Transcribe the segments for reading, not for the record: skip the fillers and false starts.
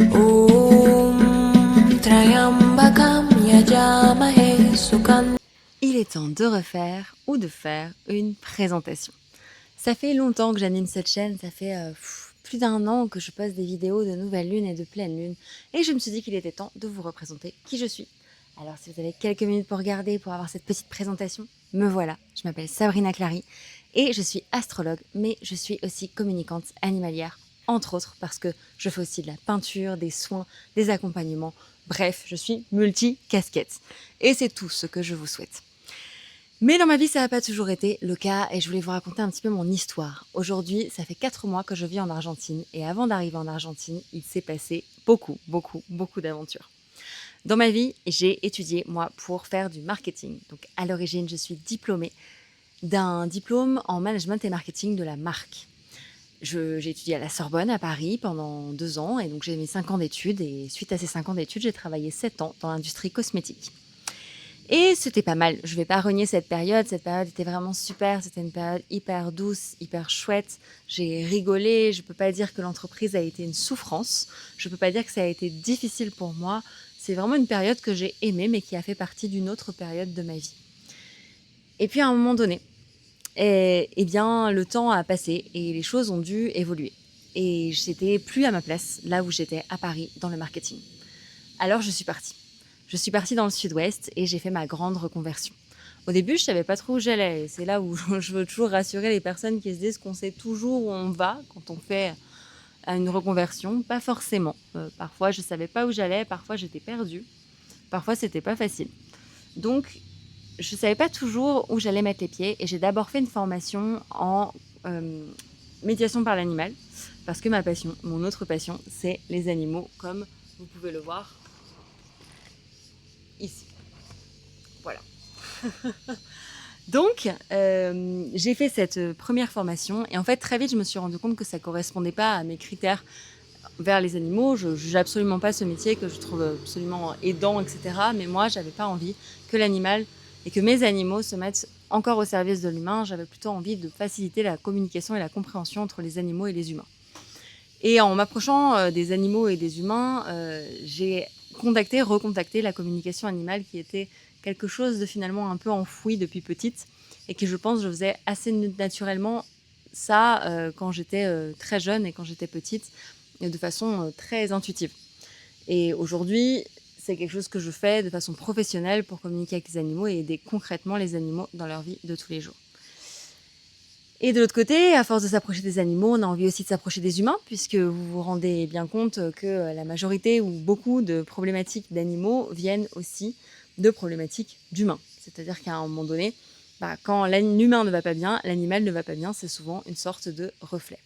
Om Trayambakam Yajamahe Sukand. Il est temps de refaire ou de faire une présentation. Ça fait longtemps que j'anime cette chaîne, ça fait plus d'1 an que je poste des vidéos de nouvelle lune et de pleine lune, et je me suis dit qu'il était temps de vous représenter qui je suis. Alors si vous avez quelques minutes pour regarder, pour avoir cette petite présentation, me voilà. Je m'appelle Sabrina Clary et je suis astrologue, mais je suis aussi communicante animalière, entre autres parce que je fais aussi de la peinture, des soins, des accompagnements, bref, je suis multi-casquette. Et c'est tout ce que je vous souhaite. Mais dans ma vie, ça n'a pas toujours été le cas et je voulais vous raconter un petit peu mon histoire. Aujourd'hui, ça fait 4 mois que je vis en Argentine et avant d'arriver en Argentine, il s'est passé beaucoup d'aventures. Dans ma vie, j'ai étudié, moi, pour faire du marketing. Donc à l'origine, je suis diplômée d'un diplôme en management et marketing de la marque. J'ai étudié à la Sorbonne à Paris pendant 2 ans et donc j'ai mis 5 ans d'études et suite à ces 5 ans d'études, j'ai travaillé 7 ans dans l'industrie cosmétique. Et c'était pas mal, je vais pas renier cette période était vraiment super, c'était une période hyper douce, hyper chouette, j'ai rigolé, je peux pas dire que l'entreprise a été une souffrance, je peux pas dire que ça a été difficile pour moi, c'est vraiment une période que j'ai aimée mais qui a fait partie d'une autre période de ma vie. Et puis à un moment donné, eh bien le temps a passé et les choses ont dû évoluer. Et j'étais plus à ma place là où j'étais à Paris dans le marketing. Alors je suis partie. Je suis partie dans le sud-ouest et j'ai fait ma grande reconversion. Au début, je savais pas trop où j'allais. C'est là où je veux toujours rassurer les personnes qui se disent qu'on sait toujours où on va quand on fait une reconversion. Pas forcément. Parfois, je savais pas où j'allais. Parfois, j'étais perdue. Parfois, c'était pas facile. Donc, je savais pas toujours où j'allais mettre les pieds. Et j'ai d'abord fait une formation en médiation par l'animal. Parce que ma passion, mon autre passion, c'est les animaux, comme vous pouvez le voir ici. Voilà. Donc, j'ai fait cette première formation et en fait, très vite, je me suis rendu compte que ça correspondait pas à mes critères vers les animaux. Je juge absolument pas ce métier que je trouve absolument aidant, etc. Mais moi, j'avais pas envie que l'animal et que mes animaux se mettent encore au service de l'humain. J'avais plutôt envie de faciliter la communication et la compréhension entre les animaux et les humains. Et en m'approchant des animaux et des humains, j'ai recontacté la communication animale qui était quelque chose de finalement un peu enfoui depuis petite et que je pense je faisais assez naturellement ça quand j'étais très jeune et quand j'étais petite de façon très intuitive. Et aujourd'hui, c'est quelque chose que je fais de façon professionnelle pour communiquer avec les animaux et aider concrètement les animaux dans leur vie de tous les jours. Et de l'autre côté, à force de s'approcher des animaux, on a envie aussi de s'approcher des humains, puisque vous vous rendez bien compte que la majorité ou beaucoup de problématiques d'animaux viennent aussi de problématiques d'humains. C'est-à-dire qu'à un moment donné, quand l'humain ne va pas bien, l'animal ne va pas bien, c'est souvent une sorte de reflet.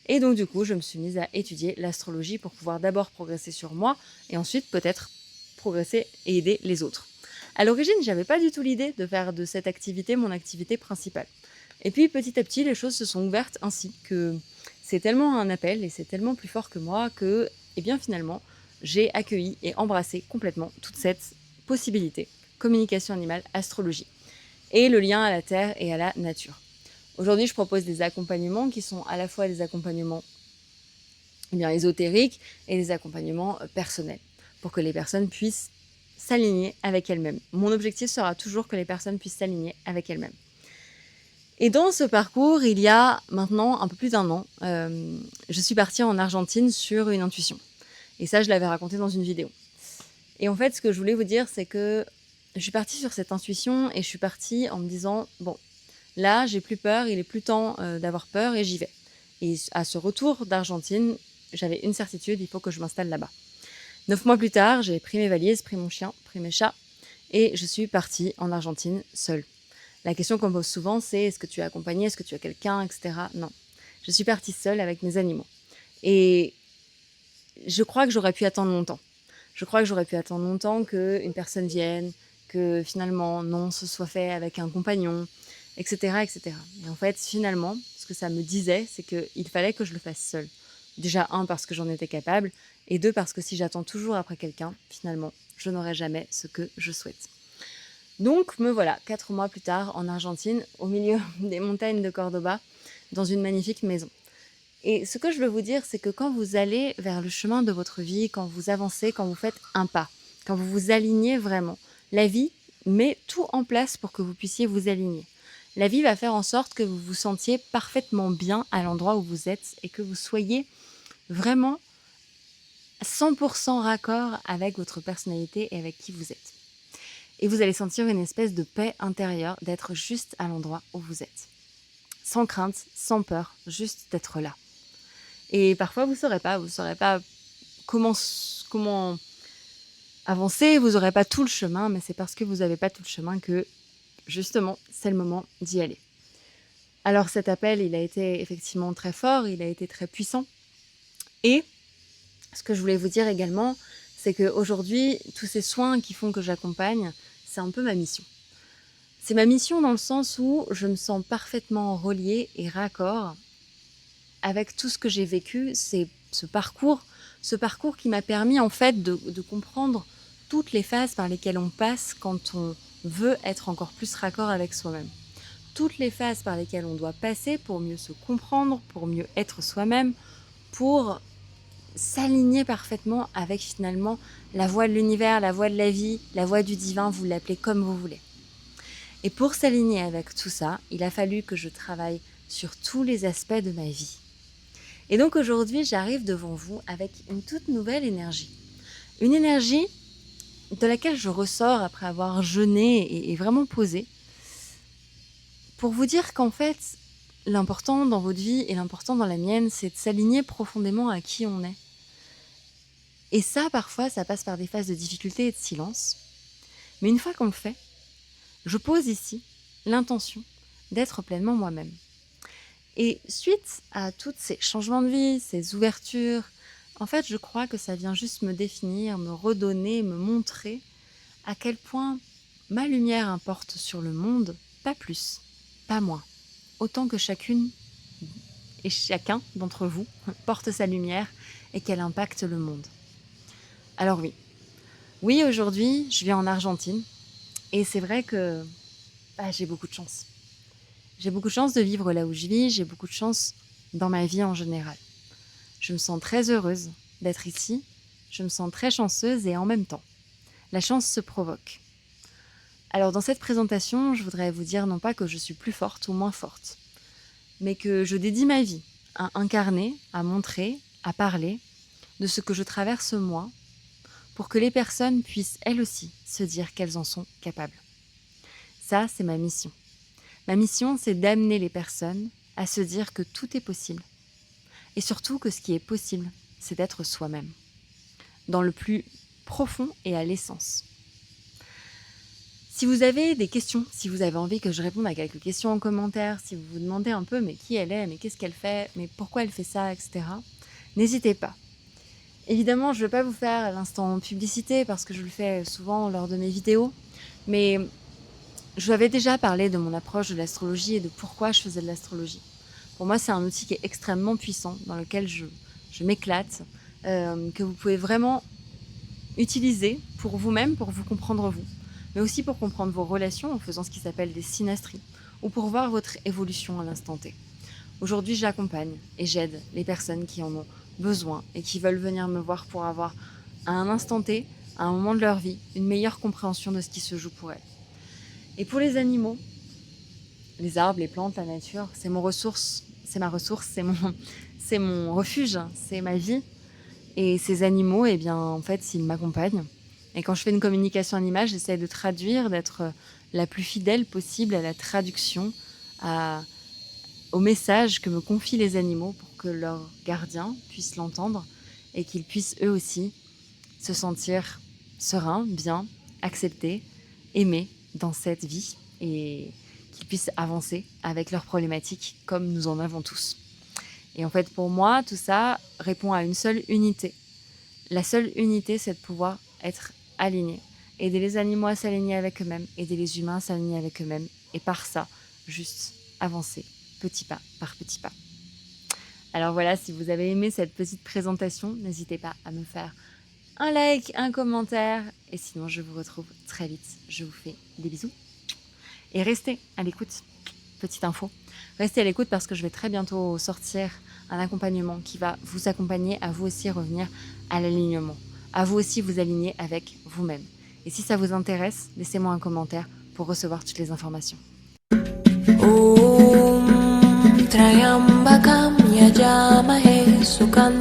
Et donc du coup, je me suis mise à étudier l'astrologie pour pouvoir d'abord progresser sur moi et ensuite peut-être progresser et aider les autres. À l'origine, j'avais pas du tout l'idée de faire de cette activité mon activité principale. Et puis petit à petit, les choses se sont ouvertes ainsi que c'est tellement un appel et c'est tellement plus fort que moi que, eh bien finalement, j'ai accueilli et embrassé complètement toute cette possibilité. Communication animale, astrologie. Et le lien à la terre et à la nature. Aujourd'hui, je propose des accompagnements qui sont à la fois des accompagnements ésotériques et des accompagnements personnels pour que les personnes puissent s'aligner avec elles-mêmes. Mon objectif sera toujours que les personnes puissent s'aligner avec elles-mêmes. Et dans ce parcours, il y a maintenant un peu plus d'1 an, je suis partie en Argentine sur une intuition. Et ça, je l'avais raconté dans une vidéo. Et en fait, ce que je voulais vous dire, c'est que je suis partie sur cette intuition et je suis partie en me disant, bon, là, j'ai plus peur, il est plus temps d'avoir peur et j'y vais. Et à ce retour d'Argentine, j'avais une certitude, il faut que je m'installe là-bas. 9 mois plus tard, j'ai pris mes valises, pris mon chien, pris mes chats et je suis partie en Argentine seule. La question qu'on me pose souvent, c'est est-ce que tu es accompagnée, est-ce que tu as quelqu'un, etc. Non, je suis partie seule avec mes animaux. Et je crois que j'aurais pu attendre longtemps. Je crois que j'aurais pu attendre longtemps qu'une personne vienne, que finalement, non, ce soit fait avec un compagnon, etc., etc. Et en fait, finalement, ce que ça me disait, c'est qu'il fallait que je le fasse seule. Déjà, 1, parce que j'en étais capable, et 2, parce que si j'attends toujours après quelqu'un, finalement, je n'aurai jamais ce que je souhaite. Donc me voilà, 4 mois plus tard, en Argentine, au milieu des montagnes de Cordoba, dans une magnifique maison. Et ce que je veux vous dire, c'est que quand vous allez vers le chemin de votre vie, quand vous avancez, quand vous faites un pas, quand vous vous alignez vraiment, la vie met tout en place pour que vous puissiez vous aligner. La vie va faire en sorte que vous vous sentiez parfaitement bien à l'endroit où vous êtes et que vous soyez vraiment 100% raccord avec votre personnalité et avec qui vous êtes. Et vous allez sentir une espèce de paix intérieure d'être juste à l'endroit où vous êtes. Sans crainte, sans peur, juste d'être là. Et parfois, vous ne saurez pas comment avancer, vous n'aurez pas tout le chemin, mais c'est parce que vous n'avez pas tout le chemin que, justement, c'est le moment d'y aller. Alors cet appel, il a été effectivement très fort, il a été très puissant. Et ce que je voulais vous dire également, c'est qu'aujourd'hui, tous ces soins qui font que j'accompagne, c'est un peu ma mission. C'est ma mission dans le sens où je me sens parfaitement reliée et raccord avec tout ce que j'ai vécu, c'est ce parcours qui m'a permis en fait de comprendre toutes les phases par lesquelles on passe quand on veut être encore plus raccord avec soi-même. Toutes les phases par lesquelles on doit passer pour mieux se comprendre, pour mieux être soi-même, pour s'aligner parfaitement avec finalement la voie de l'univers, la voie de la vie, la voie du divin, vous l'appelez comme vous voulez. Et pour s'aligner avec tout ça, il a fallu que je travaille sur tous les aspects de ma vie. Et donc aujourd'hui, j'arrive devant vous avec une toute nouvelle énergie. Une énergie de laquelle je ressors après avoir jeûné et vraiment posé, pour vous dire qu'en fait, l'important dans votre vie et l'important dans la mienne, c'est de s'aligner profondément à qui on est. Et ça, parfois, ça passe par des phases de difficulté et de silence. Mais une fois qu'on le fait, je pose ici l'intention d'être pleinement moi-même. Et suite à tous ces changements de vie, ces ouvertures, en fait, je crois que ça vient juste me définir, me redonner, me montrer à quel point ma lumière importe sur le monde, pas plus, pas moins. Autant que chacune et chacun d'entre vous porte sa lumière et qu'elle impacte le monde. Alors oui, aujourd'hui, je vis en Argentine et c'est vrai que j'ai beaucoup de chance. J'ai beaucoup de chance de vivre là où je vis, j'ai beaucoup de chance dans ma vie en général. Je me sens très heureuse d'être ici, je me sens très chanceuse et en même temps, la chance se provoque. Alors dans cette présentation, je voudrais vous dire non pas que je suis plus forte ou moins forte, mais que je dédie ma vie à incarner, à montrer, à parler de ce que je traverse moi, pour que les personnes puissent elles aussi se dire qu'elles en sont capables. Ça, c'est ma mission. Ma mission, c'est d'amener les personnes à se dire que tout est possible. Et surtout que ce qui est possible, c'est d'être soi-même, dans le plus profond et à l'essence. Si vous avez des questions, si vous avez envie que je réponde à quelques questions en commentaire, si vous vous demandez un peu mais qui elle est, mais qu'est-ce qu'elle fait, mais pourquoi elle fait ça, etc., n'hésitez pas. Évidemment, je ne vais pas vous faire l'instant publicité parce que je le fais souvent lors de mes vidéos, mais je vous avais déjà parlé de mon approche de l'astrologie et de pourquoi je faisais de l'astrologie. Pour moi, c'est un outil qui est extrêmement puissant, dans lequel je m'éclate, que vous pouvez vraiment utiliser pour vous-même, pour vous comprendre vous, mais aussi pour comprendre vos relations en faisant ce qui s'appelle des synastries, ou pour voir votre évolution à l'instant T. Aujourd'hui, j'accompagne et j'aide les personnes qui en ont besoin et qui veulent venir me voir pour avoir, à un instant T, à un moment de leur vie, une meilleure compréhension de ce qui se joue pour elles. Et pour les animaux, les arbres, les plantes, la nature, c'est ma ressource, c'est mon refuge, c'est ma vie. Et ces animaux, eh bien, en fait, ils m'accompagnent. Et quand je fais une communication en image, j'essaie de traduire, d'être la plus fidèle possible à la traduction, au message que me confient les animaux pour que leurs gardiens puissent l'entendre et qu'ils puissent eux aussi se sentir sereins, bien, acceptés, aimés dans cette vie et qu'ils puissent avancer avec leurs problématiques comme nous en avons tous. Et en fait, pour moi, tout ça répond à une seule unité. La seule unité, c'est de pouvoir être aligné, aider les animaux à s'aligner avec eux-mêmes, aider les humains à s'aligner avec eux-mêmes et par ça, juste avancer petit pas par petit pas. Alors voilà, si vous avez aimé cette petite présentation, n'hésitez pas à me faire un like, un commentaire. Et sinon, je vous retrouve très vite. Je vous fais des bisous. Et restez à l'écoute. Petite info. Restez à l'écoute parce que je vais très bientôt sortir un accompagnement qui va vous accompagner à vous aussi revenir à l'alignement, à vous aussi vous aligner avec vous-même. Et si ça vous intéresse, laissez-moi un commentaire pour recevoir toutes les informations. Om Trayambakam Yajamahe Sugandham